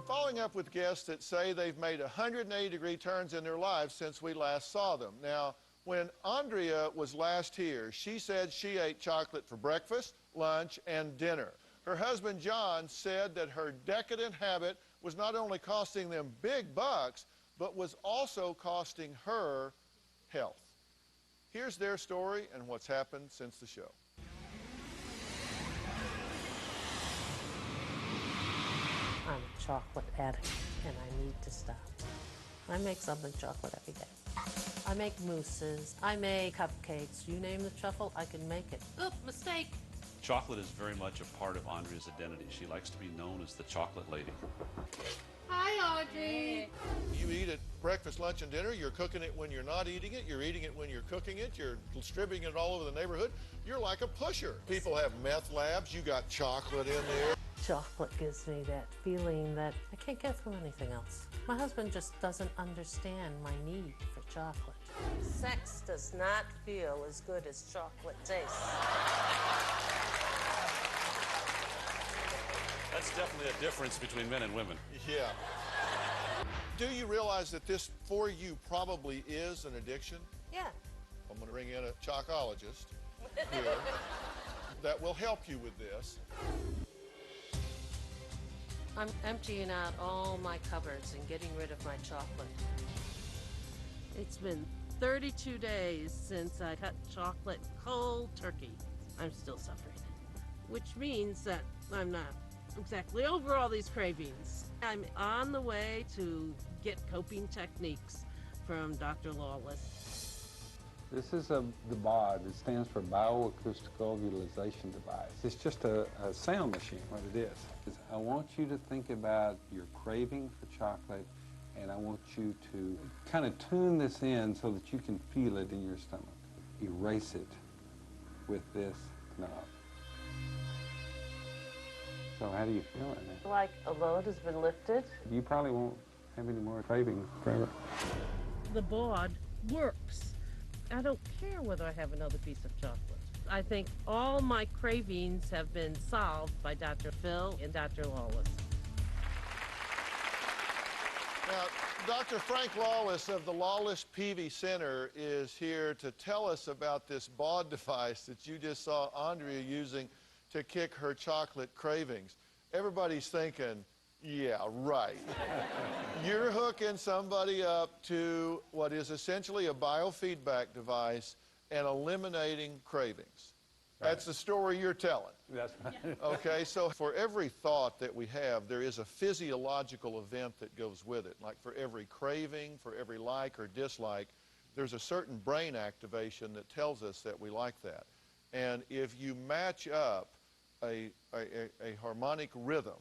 I'm following up with guests that say they've made 180-degree turns in their lives since we last saw them. Now, when Andrea was last here, she said she ate chocolate for breakfast, lunch, and dinner. Her husband, John, said that her decadent habit was not only costing them big bucks, but was also costing her health. Here's their story and what's happened since the show. I'm a chocolate addict, and I need to stop. I make something chocolate every day. I make mousses, I make cupcakes. You name the truffle, I can make it. Oop, mistake. Chocolate is very much a part of Andrea's identity. She likes to be known as the chocolate lady. Hi, Audrey. You eat it breakfast, lunch, and dinner. You're cooking it when you're not eating it. You're eating it when you're cooking it. You're distributing it all over the neighborhood. You're like a pusher. People have meth labs. You got chocolate in there. Chocolate gives me that feeling that I can't get from anything else. My husband just doesn't understand my need for chocolate. Sex does not feel as good as chocolate tastes. That's definitely a difference between men and women. Yeah. Do you realize that this, for you, probably is an addiction? Yeah. I'm going to bring in a chocologist here that will help you with this. I'm emptying out all my cupboards and getting rid of my chocolate. It's been 32 days since I cut chocolate cold turkey. I'm still suffering, which means that I'm not exactly over all these cravings. I'm on the way to get coping techniques from Dr. Lawless. This is the BOD. It stands for Bioacoustical Visualization Device. It's just a sound machine, what it is. I want you to think about your craving for chocolate, and I want you to kind of tune this in so that you can feel it in your stomach. Erase it with this knob. So how do you feel right now? Like a load has been lifted. You probably won't have any more craving forever. The BOD works. I don't care whether I have another piece of chocolate. I think all my cravings have been solved by Dr. Phil and Dr. Lawless. Now, Dr. Frank Lawless of the Lawless Peavey Center is here to tell us about this BOD device that you just saw Andrea using to kick her chocolate cravings. Everybody's thinking, yeah, right. You're hooking somebody up to what is essentially a biofeedback device and eliminating cravings. Right. That's the story you're telling. That's right. Okay, so for every thought that we have, there is a physiological event that goes with it. Like for every craving, for every like or dislike, there's a certain brain activation that tells us that we like that. And if you match up a harmonic rhythm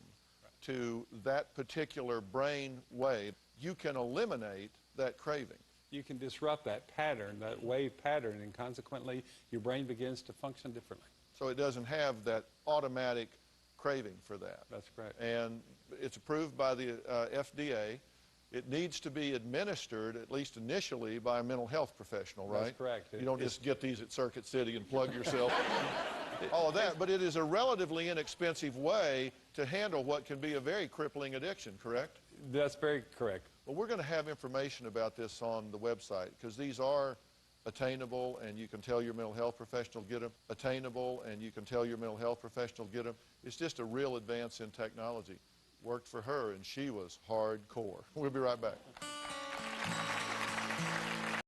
to that particular brain wave, you can eliminate that craving. You can disrupt that pattern, that wave pattern, and consequently your brain begins to function differently. So it doesn't have that automatic craving for that. That's correct. And it's approved by the FDA. It needs to be administered, at least initially, by a mental health professional, right? That's correct. You don't just get these at Circuit City and plug yourself. All of that, but it is a relatively inexpensive way to handle what can be a very crippling addiction, correct? That's very correct. Well, we're going to have information about this on the website because these are attainable and you can tell your mental health professional to get them. Attainable and you can tell your mental health professional to get them. It's just a real advance in technology. Worked for her and she was hardcore. We'll be right back.